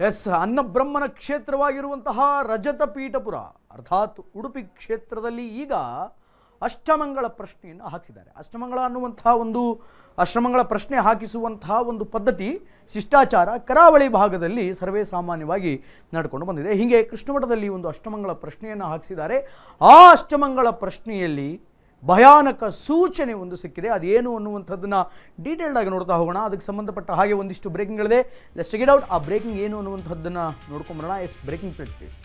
S, ಅನ್ನಬ್ರಹ್ಮನ ಕ್ಷೇತ್ರವಾಗಿರುವಂತಹ ರಜತ ಪೀಠಪುರ ಅರ್ಥಾತ್ ಉಡುಪಿ ಕ್ಷೇತ್ರದಲ್ಲಿ ಈಗ ಅಷ್ಟಮಂಗಳ ಪ್ರಶ್ನೆಯನ್ನು ಹಾಕಿಸಿದ್ದಾರೆ. ಅಷ್ಟಮಂಗಳ ಅನ್ನುವಂತಹ ಒಂದು ಅಷ್ಟಮಂಗಳ ಪ್ರಶ್ನೆ ಹಾಕಿಸುವಂತಹ ಒಂದು ಪದ್ಧತಿ ಶಿಷ್ಟಾಚಾರ ಕರಾವಳಿ ಭಾಗದಲ್ಲಿ ಸರ್ವೇ ಸಾಮಾನ್ಯವಾಗಿ ನಡ್ಕೊಂಡು ಬಂದಿದೆ. ಹೀಗೆ ಕೃಷ್ಣಮಠದಲ್ಲಿ ಒಂದು ಅಷ್ಟಮಂಗಳ ಪ್ರಶ್ನೆಯನ್ನು ಹಾಕಿಸಿದ್ದಾರೆ. ಆ ಅಷ್ಟಮಂಗಳ ಪ್ರಶ್ನೆಯಲ್ಲಿ ಭಯಾನಕ ಸೂಚನೆ ಒಂದು ಸಿಕ್ಕಿದೆ. ಅದೇನು ಅನ್ನುವಂಥದ್ದನ್ನು ಡೀಟೇಲ್ಡ್ ಆಗಿ ನೋಡ್ತಾ ಹೋಗೋಣ. ಅದಕ್ಕೆ ಸಂಬಂಧಪಟ್ಟ ಹಾಗೆ ಒಂದಿಷ್ಟು ಬ್ರೇಕಿಂಗ್ಗಳಿದೆ. Let's check it out. ಆ ಬ್ರೇಕಿಂಗ್ ಏನು ಅನ್ನುವಂಥದ್ದನ್ನು ನೋಡ್ಕೊಂಬರೋಣ. Yes, breaking please.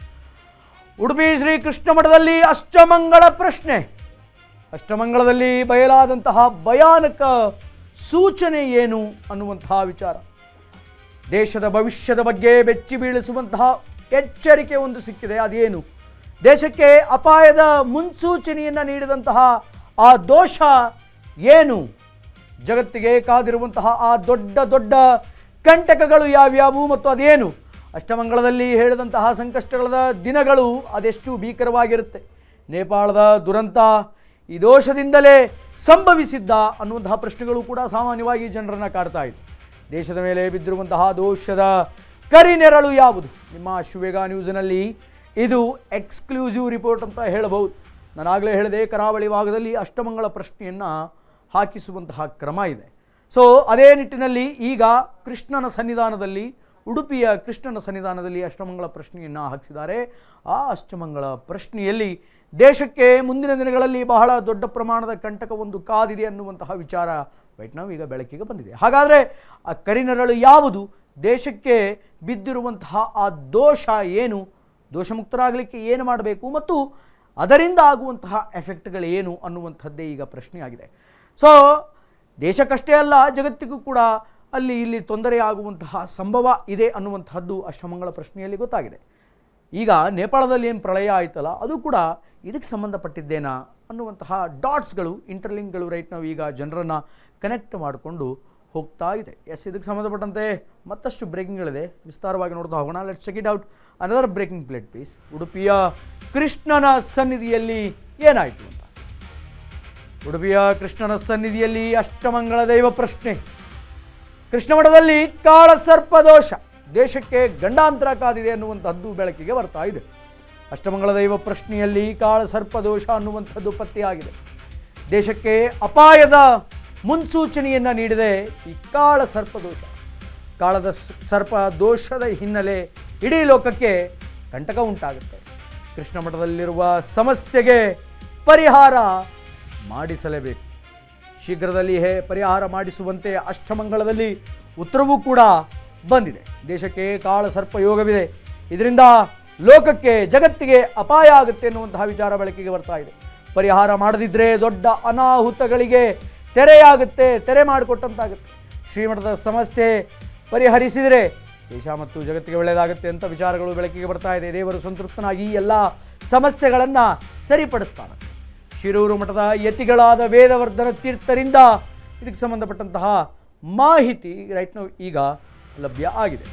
Udupi Shri Krishna ಮಠದಲ್ಲಿ ಅಷ್ಟಮಂಗಳ ಪ್ರಶ್ನೆ. ಅಷ್ಟಮಂಗಳದಲ್ಲಿ ಬಯಲಾದಂತಹ ಭಯಾನಕ ಸೂಚನೆ ಏನು ಅನ್ನುವಂತಹ ವಿಚಾರ, ದೇಶದ ಭವಿಷ್ಯದ ಬಗ್ಗೆ ಬೆಚ್ಚಿ ಬೀಳಿಸುವಂತಹ ಎಚ್ಚರಿಕೆ ಒಂದು ಸಿಕ್ಕಿದೆ. ಅದೇನು, ದೇಶಕ್ಕೆ ಅಪಾಯದ ಮುನ್ಸೂಚನೆಯನ್ನು ನೀಡಿದಂತಹ ಆ ದೋಷ ಏನು, ಜಗತ್ತಿಗೆ ಕಾದಿರುವಂತಹ ಆ ದೊಡ್ಡ ದೊಡ್ಡ ಕಂಟಕಗಳು ಯಾವ್ಯಾವು ಮತ್ತು ಅದೇನು, ಅಷ್ಟಮಂಗಳದಲ್ಲಿ ಹೇಳಿದಂತಹ ಸಂಕಷ್ಟಗಳ ದಿನಗಳು ಅದೆಷ್ಟು ಭೀಕರವಾಗಿರುತ್ತೆ, ನೇಪಾಳದ ದುರಂತ ಈ ದೋಷದಿಂದಲೇ ಸಂಭವಿಸಿದ್ದ ಅನ್ನುವಂತಹ ಪ್ರಶ್ನೆಗಳು ಕೂಡ ಸಾಮಾನ್ಯವಾಗಿ ಜನರನ್ನು ಕಾಡ್ತಾ ಇದೆ. ದೇಶದ ಮೇಲೆ ಬಿದ್ದಿರುವಂತಹ ದೋಷದ ಕರಿನೆರಳು ಯಾವುದು? ನಿಮ್ಮ ಅಶ್ವವೇಗ ನ್ಯೂಸ್ನಲ್ಲಿ ಇದು ಎಕ್ಸ್ಕ್ಲೂಸಿವ್ ರಿಪೋರ್ಟ್ ಅಂತ ಹೇಳಬಹುದು. ನಾನಾಗಲೇ ಹೇಳಿದೆ, ಕರಾವಳಿ ಭಾಗದಲ್ಲಿ ಅಷ್ಟಮಂಗಳ ಪ್ರಶ್ನೆಯನ್ನು ಹಾಕಿಸುವಂತಹ ಕ್ರಮ ಇದೆ. ಸೊ ಅದೇ ನಿಟ್ಟಿನಲ್ಲಿ ಈಗ ಕೃಷ್ಣನ ಸನ್ನಿಧಾನದಲ್ಲಿ, ಉಡುಪಿಯ ಕೃಷ್ಣನ ಸನ್ನಿಧಾನದಲ್ಲಿ ಅಷ್ಟಮಂಗಳ ಪ್ರಶ್ನೆಯನ್ನು ಹಾಕಿಸಿದ್ದಾರೆ. ಆ ಅಷ್ಟಮಂಗಳ ಪ್ರಶ್ನೆಯಲ್ಲಿ ದೇಶಕ್ಕೆ ಮುಂದಿನ ದಿನಗಳಲ್ಲಿ ಬಹಳ ದೊಡ್ಡ ಪ್ರಮಾಣದ ಕಂಟಕ ಒಂದು ಕಾದಿದೆ ಅನ್ನುವಂತಹ ವಿಚಾರ ರೈಟ್ ನಾವು ಈಗ ಬೆಳಕಿಗೆ ಬಂದಿದೆ. ಹಾಗಾದರೆ ಆ ಕರಿನೆರಳು ಯಾವುದು, ದೇಶಕ್ಕೆ ಬಿದ್ದಿರುವಂತಹ ಆ ದೋಷ ಏನು, ದೋಷಮುಕ್ತರಾಗಲಿಕ್ಕೆ ಏನು ಮಾಡಬೇಕು ಮತ್ತು ಅದರಿಂದ ಆಗುವಂತಹ ಎಫೆಕ್ಟ್ಗಳೇನು ಅನ್ನುವಂಥದ್ದೇ ಈಗ ಪ್ರಶ್ನೆಯಾಗಿದೆ. ಸೊ ದೇಶಕ್ಕಷ್ಟೇ ಅಲ್ಲ, ಜಗತ್ತಿಗೂ ಕೂಡ ಅಲ್ಲಿ ಇಲ್ಲಿ ತೊಂದರೆ ಆಗುವಂತಹ ಸಂಭವ ಇದೆ ಅನ್ನುವಂಥದ್ದು ಅಷ್ಟಮಂಗಳ ಪ್ರಶ್ನೆಯಲ್ಲಿ ಗೊತ್ತಾಗಿದೆ. ಈಗ ನೇಪಾಳದಲ್ಲಿ ಏನು ಪ್ರಳಯ ಆಯ್ತಲ್ಲ, ಅದು ಕೂಡ ಇದಕ್ಕೆ ಸಂಬಂಧಪಟ್ಟಿದ್ದೇನಾ ಅನ್ನುವಂತಹ ಡಾಟ್ಸ್ಗಳು, ಇಂಟರ್ಲಿಂಕ್ಗಳು ರೈಟ್ ನಾವು ಈಗ ಜನರನ್ನು ಕನೆಕ್ಟ್ ಮಾಡಿಕೊಂಡು ಹೋಗ್ತಾ ಇದೆ. ಎಸ್, ಇದಕ್ಕೆ ಸಂಬಂಧಪಟ್ಟಂತೆ ಮತ್ತಷ್ಟು ಬ್ರೇಕಿಂಗ್ಗಳಿದೆ, ವಿಸ್ತಾರವಾಗಿ ನೋಡ್ತಾ ಹೋಗೋಣ. Let's check it out. Another breaking plate please. ಉಡುಪಿಯ ಕೃಷ್ಣನ ಸನ್ನಿಧಿಯಲ್ಲಿ ಏನಾಯಿತು ಅಂತ. ಉಡುಪಿಯ ಕೃಷ್ಣನ ಸನ್ನಿಧಿಯಲ್ಲಿ ಅಷ್ಟಮಂಗಳ ದೈವ ಪ್ರಶ್ನೆ. ಕೃಷ್ಣಮಠದಲ್ಲಿ ಕಾಳಸರ್ಪ ದೋಷ ದೇಶಕ್ಕೆ ಗಂಡಾಂತರ ಕಾದಿದೆ ಅನ್ನುವಂಥದ್ದು ಬೆಳಕಿಗೆ ಬರ್ತಾ ಇದೆ. ಅಷ್ಟಮಂಗಳ ದೈವ ಪ್ರಶ್ನೆಯಲ್ಲಿ ಕಾಳಸರ್ಪ ದೋಷ ಅನ್ನುವಂಥದ್ದು ಪತ್ತೆಯಾಗಿದೆ. ದೇಶಕ್ಕೆ ಅಪಾಯದ ಮುನ್ಸೂಚನೆಯನ್ನು ನೀಡಿದೆ ಈ ಕಾಳಸರ್ಪ ದೋಷ. ಕಾಳದ ಸರ್ಪ ದೋಷದ ಹಿನ್ನೆಲೆ ಇಡೀ ಲೋಕಕ್ಕೆ ಕಂಟಕ ಉಂಟಾಗುತ್ತೆ. ಕೃಷ್ಣಮಠದಲ್ಲಿರುವ ಸಮಸ್ಯೆಗೆ ಪರಿಹಾರ ಮಾಡಿಸಲೇಬೇಕು. ಶೀಘ್ರದಲ್ಲಿ ಪರಿಹಾರ ಮಾಡಿಸುವಂತೆ ಅಷ್ಟಮಂಗಳದಲ್ಲಿ ಉತ್ತರವೂ ಕೂಡ ಬಂದಿದೆ. ದೇಶಕ್ಕೆ ಕಾಳಸರ್ಪ ಯೋಗವಿದೆ, ಇದರಿಂದ ಲೋಕಕ್ಕೆ ಜಗತ್ತಿಗೆ ಅಪಾಯ ಆಗುತ್ತೆ ಎನ್ನುವಂತಹ ವಿಚಾರ ಬೆಳಕಿಗೆ ಬರ್ತಾ ಇದೆ. ಪರಿಹಾರ ಮಾಡದಿದ್ದರೆ ದೊಡ್ಡ ಅನಾಹುತಗಳಿಗೆ ತೆರೆಯಾಗುತ್ತೆ, ತೆರೆ ಮಾಡಿಕೊಟ್ಟಂತಾಗುತ್ತೆ. ಶ್ರೀಮಠದ ಸಮಸ್ಯೆ ಪರಿಹರಿಸಿದರೆ ದೇಶ ಮತ್ತು ಜಗತ್ತಿಗೆ ಒಳ್ಳೆಯದಾಗುತ್ತೆ ಅಂತ ವಿಚಾರಗಳು ಬೆಳಕಿಗೆ ಬರ್ತಾ ಇದೆ. ದೇವರು ಸಂತೃಪ್ತನಾಗಿ ಈ ಎಲ್ಲ ಸಮಸ್ಯೆಗಳನ್ನು ಸರಿಪಡಿಸ್ತಾನೆ. ಶಿರೂರು ಮಠದ ಯತಿಗಳಾದ ವೇದವರ್ಧನ ತೀರ್ಥರಿಂದ ಇದಕ್ಕೆ ಸಂಬಂಧಪಟ್ಟಂತಹ ಮಾಹಿತಿ ರೈಟ್ ನಾವು ಈಗ ಲಭ್ಯ ಆಗಿದೆ.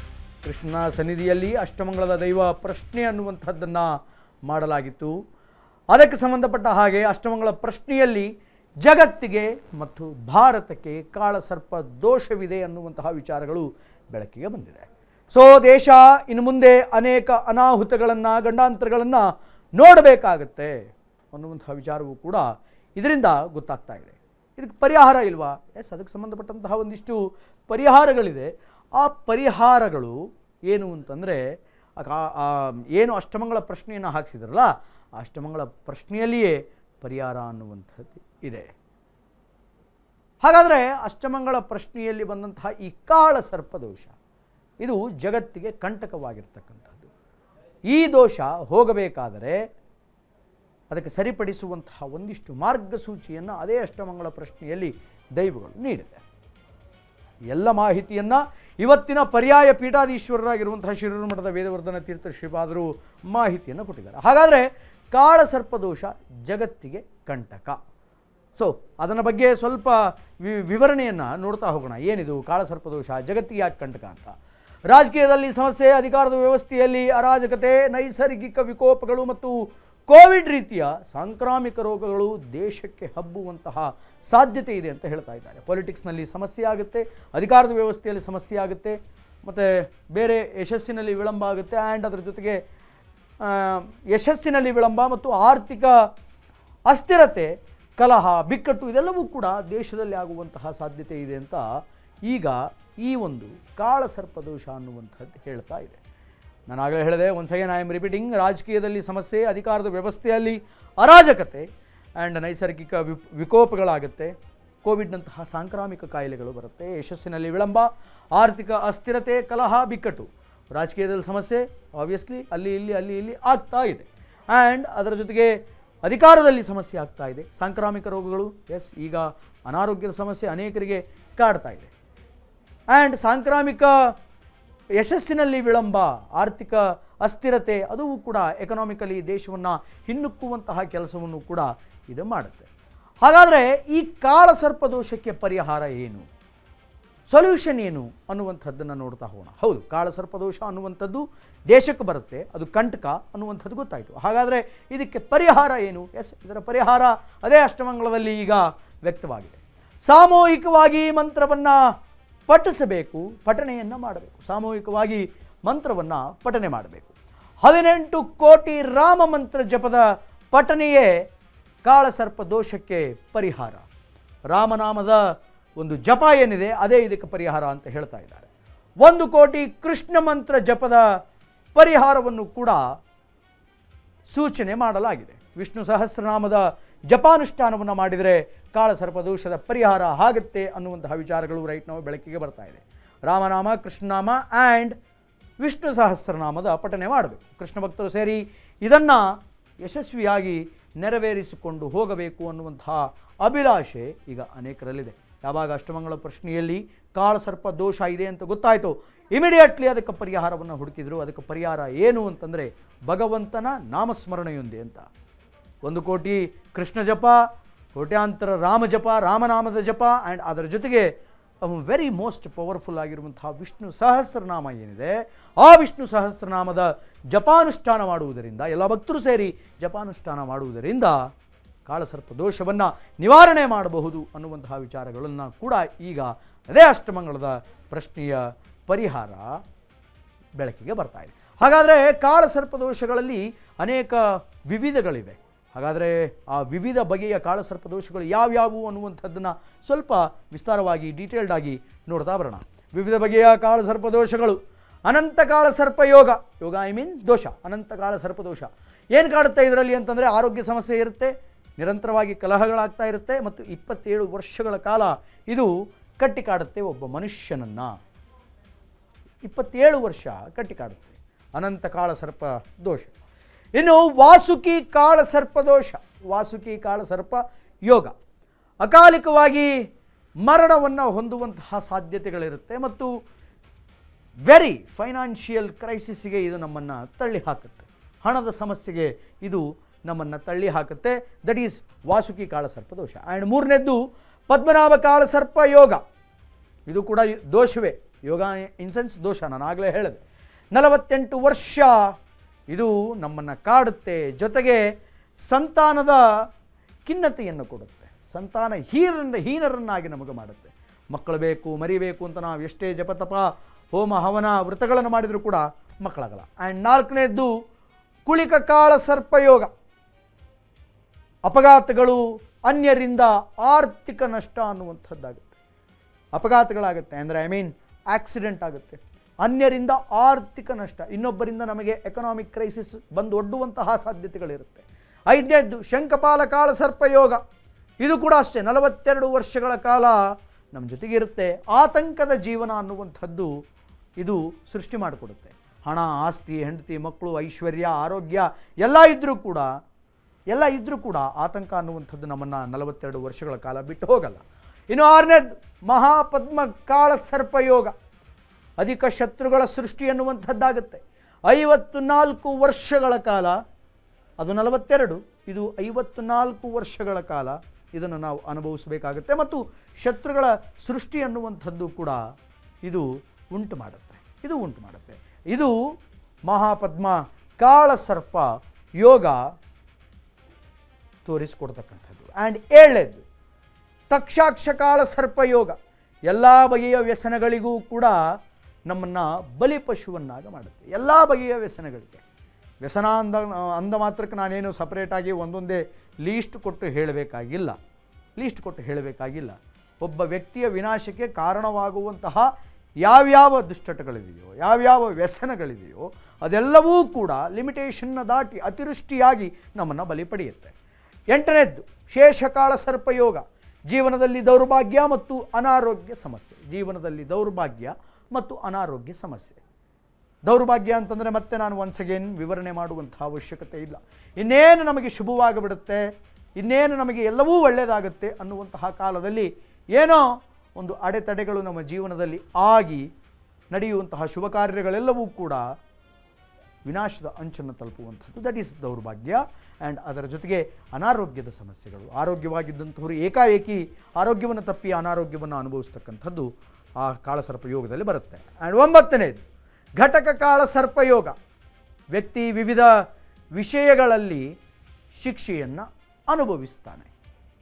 ಕೃಷ್ಣನ ಸನ್ನಿಧಿಯಲ್ಲಿ ಅಷ್ಟಮಂಗಳದ ದೈವ ಪ್ರಶ್ನೆ ಅನ್ನುವಂಥದ್ದನ್ನು ಮಾಡಲಾಗಿತ್ತು. ಅದಕ್ಕೆ ಸಂಬಂಧಪಟ್ಟ ಹಾಗೆ ಅಷ್ಟಮಂಗಳ ಪ್ರಶ್ನೆಯಲ್ಲಿ ಜಗತ್ತಿಗೆ ಮತ್ತು ಭಾರತಕ್ಕೆ ಕಾಳಸರ್ಪ ದೋಷವಿದೆ ಅನ್ನುವಂತಹ ವಿಚಾರಗಳು ಬೆಳಕಿಗೆ ಬಂದಿದೆ. ಸೊ ದೇಶ ಇನ್ನು ಮುಂದೆ ಅನೇಕ ಅನಾಹುತಗಳನ್ನು, ಗಂಡಾಂತರಗಳನ್ನು ನೋಡಬೇಕಾಗತ್ತೆ ಅನ್ನುವಂತಹ ವಿಚಾರವೂ ಕೂಡ ಇದರಿಂದ ಗೊತ್ತಾಗ್ತಾ ಇದೆ. ಇದಕ್ಕೆ ಪರಿಹಾರ ಇಲ್ವಾ? ಎಸ್, ಅದಕ್ಕೆ ಸಂಬಂಧಪಟ್ಟಂತಹ ಒಂದಿಷ್ಟು ಪರಿಹಾರಗಳಿದೆ. ಆ ಪರಿಹಾರಗಳು ಏನು ಅಂತಂದರೆ, ಏನು ಅಷ್ಟಮಂಗಳ ಪ್ರಶ್ನೆಯನ್ನು ಹಾಕಿಸಿದ್ರಲ್ಲ, ಆ ಅಷ್ಟಮಂಗಳ ಪ್ರಶ್ನೆಯಲ್ಲಿಯೇ ಪರಿಹಾರ ಅನ್ನುವಂಥದ್ದು ಇದೆ. ಹಾಗಾದರೆ ಅಷ್ಟಮಂಗಳ ಪ್ರಶ್ನೆಯಲ್ಲಿ ಬಂದಂತಹ ಈ ಕಾಳಸರ್ಪ ದೋಷ ಇದು ಜಗತ್ತಿಗೆ ಕಂಟಕವಾಗಿರ್ತಕ್ಕಂಥದ್ದು. ಈ ದೋಷ ಹೋಗಬೇಕಾದರೆ ಅದಕ್ಕೆ ಸರಿಪಡಿಸುವಂತಹ ಒಂದಿಷ್ಟು ಮಾರ್ಗಸೂಚಿಯನ್ನು ಅದೇ ಅಷ್ಟಮಂಗಳ ಪ್ರಶ್ನೆಯಲ್ಲಿ ದೈವಗಳು ನೀಡಿದೆ. ಎಲ್ಲ ಮಾಹಿತಿಯನ್ನು ಇವತ್ತಿನ ಪರ್ಯಾಯ ಪೀಠಾಧೀಶ್ವರರಾಗಿರುವಂತಹ ಶಿರೂರು ಮಠದ ವೇದವರ್ಧನ ತೀರ್ಥ ಶ್ರೀಪಾದರು ಮಾಹಿತಿಯನ್ನು ಕೊಟ್ಟಿದ್ದಾರೆ. ಹಾಗಾದರೆ ಕಾಳಸರ್ಪ ದೋಷ ಜಗತ್ತಿಗೆ ಕಂಟಕ. ಸೊ ಅದರ ಬಗ್ಗೆ ಸ್ವಲ್ಪ ವಿವರಣೆಯನ್ನು ನೋಡ್ತಾ ಹೋಗೋಣ. ಏನಿದು ಕಾಳಸರ್ಪ ದೋಷ, ಜಗತ್ತಿಗೆ ಯಾಕೆ ಕಂಟಕ ಅಂತ. ರಾಜಕೀಯದಲ್ಲಿ ಸಮಸ್ಯೆ, ಅಧಿಕಾರದ ವ್ಯವಸ್ಥೆಯಲ್ಲಿ ಅರಾಜಕತೆ, ನೈಸರ್ಗಿಕ ವಿಕೋಪಗಳು ಮತ್ತು ಕೋವಿಡ್ ರೀತಿಯ ಸಾಂಕ್ರಾಮಿಕ ರೋಗಗಳು ದೇಶಕ್ಕೆ ಹಬ್ಬುವಂತಹ ಸಾಧ್ಯತೆ ಇದೆ ಅಂತ ಹೇಳ್ತಾ ಇದ್ದಾರೆ. ಪೊಲಿಟಿಕ್ಸ್ನಲ್ಲಿ ಸಮಸ್ಯೆ ಆಗುತ್ತೆ, ಅಧಿಕಾರದ ವ್ಯವಸ್ಥೆಯಲ್ಲಿ ಸಮಸ್ಯೆ ಆಗುತ್ತೆ ಮತ್ತು ಬೇರೆ ಯಶಸ್ಸಿನಲ್ಲಿ ವಿಳಂಬ ಆಗುತ್ತೆ. ಆ್ಯಂಡ್ ಅದರ ಜೊತೆಗೆ ಯಶಸ್ಸಿನಲ್ಲಿ ವಿಳಂಬ ಮತ್ತು ಆರ್ಥಿಕ ಅಸ್ಥಿರತೆ, ಕಲಹ, ಬಿಕ್ಕಟ್ಟು ಇದೆಲ್ಲವೂ ಕೂಡ ದೇಶದಲ್ಲಿ ಆಗುವಂತಹ ಸಾಧ್ಯತೆ ಇದೆ ಅಂತ ಈಗ ಈ ಒಂದು ಕಾಳಸರ್ಪದೋಷ ಅನ್ನುವಂಥದ್ದು ಹೇಳ್ತಾ ಇದೆ. ನಾನು ಆಗಲೇ ಹೇಳಿದೆ, once again I am repeating, ರಾಜಕೀಯದಲ್ಲಿ ಸಮಸ್ಯೆ, ಅಧಿಕಾರದ ವ್ಯವಸ್ಥೆಯಲ್ಲಿ ಅರಾಜಕತೆ ಆ್ಯಂಡ್ ನೈಸರ್ಗಿಕ ವಿಕೋಪಗಳಾಗುತ್ತೆ, ಕೋವಿಡ್ನಂತಹ ಸಾಂಕ್ರಾಮಿಕ ಕಾಯಿಲೆಗಳು ಬರುತ್ತೆ, ಯಶಸ್ಸಿನಲ್ಲಿ ವಿಳಂಬ, ಆರ್ಥಿಕ ಅಸ್ಥಿರತೆ, ಕಲಹ, ಬಿಕ್ಕಟ್ಟು, ರಾಜಕೀಯದಲ್ಲಿ ಸಮಸ್ಯೆ ಆಬ್ವಿಯಸ್ಲಿ ಅಲ್ಲಿ ಇಲ್ಲಿ ಆಗ್ತಾ ಇದೆ. ಆ್ಯಂಡ್ ಅದರ ಜೊತೆಗೆ ಅಧಿಕಾರದಲ್ಲಿ ಸಮಸ್ಯೆ ಆಗ್ತಾ ಇದೆ, ಸಾಂಕ್ರಾಮಿಕ ರೋಗಗಳು, ಎಸ್, ಈಗ ಅನಾರೋಗ್ಯದ ಸಮಸ್ಯೆ ಅನೇಕರಿಗೆ ಕಾಡ್ತಾ ಇದೆ. ಆ್ಯಂಡ್ ಸಾಂಕ್ರಾಮಿಕ ಯಶಸ್ಸಿನಲ್ಲಿ ವಿಳಂಬ, ಆರ್ಥಿಕ ಅಸ್ಥಿರತೆ, ಅದು ಕೂಡ ಎಕನಾಮಿಕಲಿ ದೇಶವನ್ನು ಹಿನ್ನುಕ್ಕುವಂತಹ ಕೆಲಸವನ್ನು ಕೂಡ ಇದು ಮಾಡುತ್ತೆ. ಹಾಗಾದರೆ ಈ ಕಾಳಸರ್ಪದೋಷಕ್ಕೆ ಪರಿಹಾರ ಏನು, ಸೊಲ್ಯೂಷನ್ ಏನು ಅನ್ನುವಂಥದ್ದನ್ನು ನೋಡ್ತಾ ಹೋಗೋಣ. ಹೌದು, ಕಾಳಸರ್ಪದೋಷ ಅನ್ನುವಂಥದ್ದು ದೇಶಕ್ಕೆ ಬರುತ್ತೆ, ಅದು ಕಂಟಕ ಅನ್ನುವಂಥದ್ದು ಗೊತ್ತಾಯಿತು. ಹಾಗಾದರೆ ಇದಕ್ಕೆ ಪರಿಹಾರ ಏನು? ಎಸ್, ಇದರ ಪರಿಹಾರ ಅದೇ ಅಷ್ಟಮಂಗಳದಲ್ಲಿ ಈಗ ವ್ಯಕ್ತವಾಗಿದೆ. ಸಾಮೂಹಿಕವಾಗಿ ಮಂತ್ರವನ್ನು ಪಠಿಸಬೇಕು, ಪಠಣೆಯನ್ನು ಮಾಡಬೇಕು. ಸಾಮೂಹಿಕವಾಗಿ ಮಂತ್ರವನ್ನು ಪಠನೆ ಮಾಡಬೇಕು. 18 ಕೋಟಿ ರಾಮ ಮಂತ್ರ ಜಪದ ಪಠನೆಯೇ ಕಾಳಸರ್ಪ ದೋಷಕ್ಕೆ ಪರಿಹಾರ. ರಾಮನಾಮದ ಒಂದು ಜಪ ಏನಿದೆ ಅದೇ ಇದಕ್ಕೆ ಪರಿಹಾರ ಅಂತ ಹೇಳ್ತಾ ಇದ್ದಾರೆ. 1 ಕೋಟಿ ಕೃಷ್ಣ ಮಂತ್ರ ಜಪದ ಪರಿಹಾರವನ್ನು ಕೂಡ ಸೂಚನೆ ಮಾಡಲಾಗಿದೆ. ವಿಷ್ಣು ಸಹಸ್ರನಾಮದ ಜಪಾನುಷ್ಠಾನವನ್ನು ಮಾಡಿದರೆ ಕಾಳಸರ್ಪದೋಷದ ಪರಿಹಾರ ಆಗುತ್ತೆ ಅನ್ನುವಂತಹ ವಿಚಾರಗಳು ರೈಟ್ ನಾವು ಬೆಳಕಿಗೆ ಬರ್ತಾ ಇದೆ. ರಾಮನಾಮ, ಕೃಷ್ಣನಾಮ ಆ್ಯಂಡ್ ವಿಷ್ಣು ಸಹಸ್ರನಾಮದ ಪಠನೆ ಮಾಡಬೇಕು. ಕೃಷ್ಣ ಭಕ್ತರು ಸೇರಿ ಇದನ್ನು ಯಶಸ್ವಿಯಾಗಿ ನೆರವೇರಿಸಿಕೊಂಡು ಹೋಗಬೇಕು ಅನ್ನುವಂತಹ ಅಭಿಲಾಷೆ ಈಗ ಅನೇಕರಲ್ಲಿದೆ. ಯಾವಾಗ ಅಷ್ಟಮಂಗಳ ಪ್ರಶ್ನೆಯಲ್ಲಿ ಕಾಳಸರ್ಪ ದೋಷ ಇದೆ ಅಂತ ಗೊತ್ತಾಯಿತು, ಇಮಿಡಿಯೇಟ್ಲಿ ಅದಕ್ಕೆ ಪರಿಹಾರವನ್ನು ಹುಡುಕಿದ್ರು. ಅದಕ್ಕೆ ಪರಿಹಾರ ಏನು ಅಂತಂದರೆ ಭಗವಂತನ ನಾಮಸ್ಮರಣೆಯೊಂದೇ ಅಂತ. 1 ಕೋಟಿ ಕೃಷ್ಣ ಜಪ, ಕೋಟ್ಯಾಂತರ ರಾಮ ಜಪ, ರಾಮನಾಮದ ಜಪ ಆ್ಯಂಡ್ ಅದರ ಜೊತೆಗೆ ವೆರಿ ಮೋಸ್ಟ್ ಪವರ್ಫುಲ್ ಆಗಿರುವಂತಹ ವಿಷ್ಣು ಸಹಸ್ರನಾಮ ಏನಿದೆ, ಆ ವಿಷ್ಣು ಸಹಸ್ರನಾಮದ ಜಪಾನುಷ್ಠಾನ ಮಾಡುವುದರಿಂದ, ಎಲ್ಲ ಭಕ್ತರು ಸೇರಿ ಜಪಾನುಷ್ಠಾನ ಮಾಡುವುದರಿಂದ ಕಾಳಸರ್ಪ ದೋಷವನ್ನು ನಿವಾರಣೆ ಮಾಡಬಹುದು ಅನ್ನುವಂತಹ ವಿಚಾರಗಳನ್ನು ಕೂಡ ಈಗ ಅದೇ ಅಷ್ಟಮಂಗಳದ ಪ್ರಶ್ನೆಯ ಪರಿಹಾರ ಬೆಳಕಿಗೆ ಬರ್ತಾ ಇದೆ. ಹಾಗಾದರೆ ಕಾಳಸರ್ಪ ದೋಷಗಳಲ್ಲಿ ಅನೇಕ ವಿವಿಧಗಳಿವೆ. ಹಾಗಾದರೆ ಆ ವಿವಿಧ ಬಗೆಯ ಕಾಳಸರ್ಪ ದೋಷಗಳು ಯಾವ್ಯಾವು ಅನ್ನುವಂಥದ್ದನ್ನು ಸ್ವಲ್ಪ ವಿಸ್ತಾರವಾಗಿ ಡೀಟೇಲ್ಡಾಗಿ ನೋಡ್ತಾ ಬರೋಣ. ವಿವಿಧ ಬಗೆಯ ಕಾಳಸರ್ಪ ದೋಷಗಳು. ಅನಂತ ಕಾಳಸರ್ಪ ಯೋಗ, ಐ ಮೀನ್ ದೋಷ, ಅನಂತ ಕಾಳಸರ್ಪ ದೋಷ ಏನು ಕಾಡುತ್ತೆ ಇದರಲ್ಲಿ ಅಂತಂದರೆ ಆರೋಗ್ಯ ಸಮಸ್ಯೆ ಇರುತ್ತೆ, ನಿರಂತರವಾಗಿ ಕಲಹಗಳಾಗ್ತಾ ಇರುತ್ತೆ ಮತ್ತು 27 ವರ್ಷಗಳ ಕಾಲ ಇದು ಕಟ್ಟಿ ಕಾಡುತ್ತೆ ಒಬ್ಬ ಮನುಷ್ಯನನ್ನು. 27 ವರ್ಷ ಕಟ್ಟಿ ಕಾಡುತ್ತೆ ಅನಂತ ಕಾಳಸರ್ಪ ದೋಷ. ಇನ್ನು ವಾಸುಕಿ ಕಾಳಸರ್ಪ ದೋಷ, ವಾಸುಕಿ ಕಾಳಸರ್ಪ ಯೋಗ, ಅಕಾಲಿಕವಾಗಿ ಮರಣವನ್ನು ಹೊಂದುವಂತಹ ಸಾಧ್ಯತೆಗಳಿರುತ್ತೆ ಮತ್ತು ವೆರಿ ಫೈನಾನ್ಷಿಯಲ್ ಕ್ರೈಸಿಸ್ಗೆ ಇದು ನಮ್ಮನ್ನು ತಳ್ಳಿ ಹಾಕುತ್ತೆ. ಹಣದ ಸಮಸ್ಯೆಗೆ ಇದು ನಮ್ಮನ್ನು ತಳ್ಳಿ ಹಾಕುತ್ತೆ. ದಟ್ ಈಸ್ ವಾಸುಕಿ ಕಾಳಸರ್ಪ ದೋಷ. ಆ್ಯಂಡ್ 3ನೇದ್ದು ಪದ್ಮನಾಭ ಕಾಳಸರ್ಪ ಯೋಗ, ಇದು ಕೂಡ ದೋಷವೇ. ಯೋಗ ಇನ್ ಸೆನ್ಸ್ ದೋಷ, ನಾನು ಆಗಲೇ ಹೇಳಿದೆ. 48 ವರ್ಷ ಇದು ನಮ್ಮನ್ನು ಕಾಡುತ್ತೆ. ಜೊತೆಗೆ ಸಂತಾನದ ಖಿನ್ನತೆಯನ್ನು ಕೊಡುತ್ತೆ, ಸಂತಾನ ಹೀನರನ್ನಾಗಿ ನಮಗೆ ಮಾಡುತ್ತೆ. ಮಕ್ಕಳು ಬೇಕು, ಮರಿಬೇಕು ಅಂತ ನಾವು ಎಷ್ಟೇ ಜಪತಪ ಹೋಮ ಹವನ ವ್ರತಗಳನ್ನು ಮಾಡಿದರೂ ಕೂಡ ಮಕ್ಕಳಾಗಲ್ಲ. ಆ್ಯಂಡ್ 4ನೇದ್ದು ಕುಳಿಕ ಕಾಳಸರ್ಪ ಯೋಗ, ಅಪಘಾತಗಳು, ಅನ್ಯರಿಂದ ಆರ್ಥಿಕ ನಷ್ಟ ಅನ್ನುವಂಥದ್ದಾಗುತ್ತೆ. ಅಪಘಾತಗಳಾಗುತ್ತೆ ಅಂದರೆ ಐ ಮೀನ್ ಆಕ್ಸಿಡೆಂಟ್ ಆಗುತ್ತೆ, ಅನ್ಯರಿಂದ ಆರ್ಥಿಕ ನಷ್ಟ, ಇನ್ನೊಬ್ಬರಿಂದ ನಮಗೆ ಎಕನಾಮಿಕ್ ಕ್ರೈಸಿಸ್ ಬಂದು ಒಡ್ಡುವಂತಹ ಸಾಧ್ಯತೆಗಳಿರುತ್ತೆ. 5ನೇದ್ದು ಶಂಖಪಾಲ ಕಾಳಸರ್ಪ ಯೋಗ, ಇದು ಕೂಡ ಅಷ್ಟೇ 42 ವರ್ಷಗಳ ಕಾಲ ನಮ್ಮ ಜೊತೆಗೆ ಇರುತ್ತೆ. ಆತಂಕದ ಜೀವನ ಅನ್ನುವಂಥದ್ದು ಇದು ಸೃಷ್ಟಿ ಮಾಡಿಕೊಡುತ್ತೆ. ಹಣ, ಆಸ್ತಿ, ಹೆಂಡತಿ, ಮಕ್ಕಳು, ಐಶ್ವರ್ಯ, ಆರೋಗ್ಯ ಎಲ್ಲ ಇದ್ದರೂ ಕೂಡ ಆತಂಕ ಅನ್ನುವಂಥದ್ದು ನಮ್ಮನ್ನು 42 ವರ್ಷಗಳ ಕಾಲ ಬಿಟ್ಟು ಹೋಗಲ್ಲ. ಇನ್ನು 6ನೇದ್ದು ಮಹಾಪದ್ಮ ಕಾಳಸರ್ಪ ಯೋಗ, ಅಧಿಕ ಶತ್ರುಗಳ ಸೃಷ್ಟಿ ಅನ್ನುವಂಥದ್ದಾಗುತ್ತೆ. 54 ವರ್ಷಗಳ ಕಾಲ, ಅದು 42, ಇದು 54 ವರ್ಷಗಳ ಕಾಲ ಇದನ್ನು ನಾವು ಅನುಭವಿಸಬೇಕಾಗುತ್ತೆ ಮತ್ತು ಶತ್ರುಗಳ ಸೃಷ್ಟಿ ಅನ್ನುವಂಥದ್ದು ಕೂಡ ಇದು ಉಂಟು ಮಾಡುತ್ತೆ. ಇದು ಮಹಾಪದ್ಮ ಕಾಳಸರ್ಪ ಯೋಗ ತೋರಿಸಿಕೊಡ್ತಕ್ಕಂಥದ್ದು. ಆ್ಯಂಡ್ 7ನೇದ್ದು ತಕ್ಷಾಕ್ಷ ಕಾಳಸರ್ಪ ಯೋಗ, ಎಲ್ಲ ಬಗೆಯ ವ್ಯಸನಗಳಿಗೂ ಕೂಡ ನಮ್ಮನ್ನು ಬಲಿಪಶುವನ್ನಾಗಿ ಮಾಡುತ್ತೆ ಎಲ್ಲ ಬಗೆಯ ವ್ಯಸನಗಳಿಗೆ. ವ್ಯಸನ ಅಂದ ಮಾತ್ರಕ್ಕೆ ನಾನೇನು ಸಪ್ರೇಟಾಗಿ ಒಂದೊಂದೇ ಲೀಸ್ಟ್ ಕೊಟ್ಟು ಹೇಳಬೇಕಾಗಿಲ್ಲ. ಒಬ್ಬ ವ್ಯಕ್ತಿಯ ವಿನಾಶಕ್ಕೆ ಕಾರಣವಾಗುವಂತಹ ಯಾವ್ಯಾವ ದುಶ್ಚಟಗಳಿದೆಯೋ, ಯಾವ್ಯಾವ ವ್ಯಸನಗಳಿದೆಯೋ ಅದೆಲ್ಲವೂ ಕೂಡ ಲಿಮಿಟೇಷನ್ನ ದಾಟಿ ಅತಿವೃಷ್ಟಿಯಾಗಿ ನಮ್ಮನ್ನು ಬಲಿ ಪಡೆಯುತ್ತೆ. 8ನೇದ್ದು ಶೇಷಕಾಳ ಸರ್ಪಯೋಗ. ಜೀವನದಲ್ಲಿ ದೌರ್ಭಾಗ್ಯ ಮತ್ತು ಅನಾರೋಗ್ಯ ಸಮಸ್ಯೆ. ದೌರ್ಭಾಗ್ಯ ಅಂತಂದರೆ ಮತ್ತೆ ನಾನು ಒನ್ಸ್ ಅಗೇನ್ ವಿವರಣೆ ಮಾಡುವಂಥ ಅವಶ್ಯಕತೆ ಇಲ್ಲ. ಇನ್ನೇನು ನಮಗೆ ಶುಭವಾಗಿಬಿಡುತ್ತೆ, ಇನ್ನೇನು ನಮಗೆ ಎಲ್ಲವೂ ಒಳ್ಳೆಯದಾಗುತ್ತೆ ಅನ್ನುವಂತಹ ಕಾಲದಲ್ಲಿ ಏನೋ ಒಂದು ಅಡೆತಡೆಗಳು ನಮ್ಮ ಜೀವನದಲ್ಲಿ ಆಗಿ ನಡೆಯುವಂತಹ ಶುಭ ಕಾರ್ಯಗಳೆಲ್ಲವೂ ಕೂಡ ವಿನಾಶದ ಅಂಚನ್ನು ತಲುಪುವಂಥದ್ದು, ದಟ್ ಈಸ್ ದೌರ್ಭಾಗ್ಯ. ಆ್ಯಂಡ್ ಅದರ ಜೊತೆಗೆ ಅನಾರೋಗ್ಯದ ಸಮಸ್ಯೆಗಳು. ಆರೋಗ್ಯವಾಗಿದ್ದಂಥವರು ಏಕಾಏಕಿ ಆರೋಗ್ಯವನ್ನು ತಪ್ಪಿ ಅನಾರೋಗ್ಯವನ್ನು ಅನುಭವಿಸ್ತಕ್ಕಂಥದ್ದು ಆ ಕಾಳಸರ್ಪ ಯೋಗದಲ್ಲಿ ಬರುತ್ತೆ. ಆ್ಯಂಡ್ 9ನೇದು ಘಟಕ ಕಾಳ ಸರ್ಪಯೋಗ. ವ್ಯಕ್ತಿ ವಿವಿಧ ವಿಷಯಗಳಲ್ಲಿ ಶಿಕ್ಷೆಯನ್ನು ಅನುಭವಿಸ್ತಾನೆ.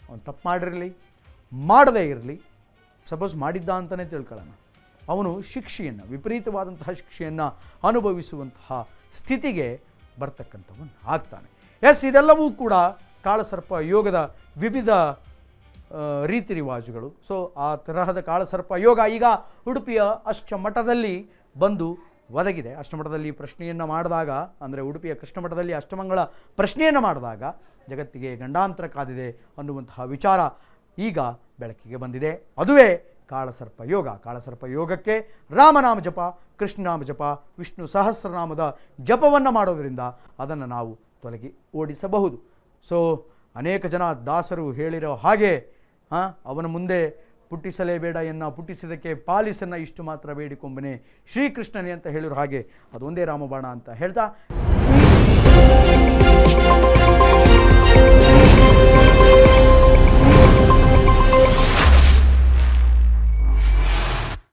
ಅವನು ತಪ್ಪು ಮಾಡಿರಲಿ, ಮಾಡದೇ ಇರಲಿ, ಸಪೋಸ್ ಮಾಡಿದ್ದ ಅಂತಲೇ ತಿಳ್ಕೊಳ್ಳೋಣ, ಅವನು ಶಿಕ್ಷೆಯನ್ನು, ವಿಪರೀತವಾದಂತಹ ಶಿಕ್ಷೆಯನ್ನು ಅನುಭವಿಸುವಂತಹ ಸ್ಥಿತಿಗೆ ಬರ್ತಕ್ಕಂಥವನು ಆಗ್ತಾನೆ. ಇದೆಲ್ಲವೂ ಕೂಡ ಕಾಳಸರ್ಪ ಯೋಗದ ವಿವಿಧ ರೀತಿ ರಿವಾಜುಗಳು. ಸೊ ಆ ತರಹದ ಕಾಳಸರ್ಪ ಯೋಗ ಈಗ ಉಡುಪಿಯ ಅಷ್ಟಮಠದಲ್ಲಿ ಬಂದು ಒದಗಿದೆ. ಅಷ್ಟಮಠದಲ್ಲಿ ಪ್ರಶ್ನೆಯನ್ನು ಮಾಡಿದಾಗ, ಅಂದರೆ ಉಡುಪಿಯ ಕೃಷ್ಣಮಠದಲ್ಲಿ ಅಷ್ಟಮಂಗಳ ಪ್ರಶ್ನೆಯನ್ನು ಮಾಡಿದಾಗ ಜಗತ್ತಿಗೆ ಗಂಡಾಂತರ ಕಾದಿದೆ ಅನ್ನುವಂತಹ ವಿಚಾರ ಈಗ ಬೆಳಕಿಗೆ ಬಂದಿದೆ. ಅದುವೇ ಕಾಳಸರ್ಪ ಯೋಗ. ಕಾಳಸರ್ಪ ಯೋಗಕ್ಕೆ ರಾಮನಾಮ ಜಪ, ಕೃಷ್ಣನಾಮ ಜಪ, ವಿಷ್ಣು ಸಹಸ್ರನಾಮದ ಜಪವನ್ನು ಮಾಡೋದರಿಂದ ಅದನ್ನು ನಾವು ತೊಲಗಿ ಓಡಿಸಬಹುದು. ಸೊ ಅನೇಕ ಜನ ದಾಸರು ಹೇಳಿರೋ ಹಾಗೆ ಅವನ ಮುಂದೆ ಪುಟ್ಟಿಸಲೇಬೇಡ ಎನ್ನ ಪುಟ್ಟಿಸಿದಕ್ಕೆ ಪಾಲಿಸನ್ನು ಇಷ್ಟು ಮಾತ್ರ ಬೇಡಿಕೊಂಬನೆ ಶ್ರೀಕೃಷ್ಣನೇ ಅಂತ ಹೇಳಿರೋ ಹಾಗೆ ಅದೊಂದೇ ರಾಮಬಾಣ ಅಂತ ಹೇಳ್ತಾ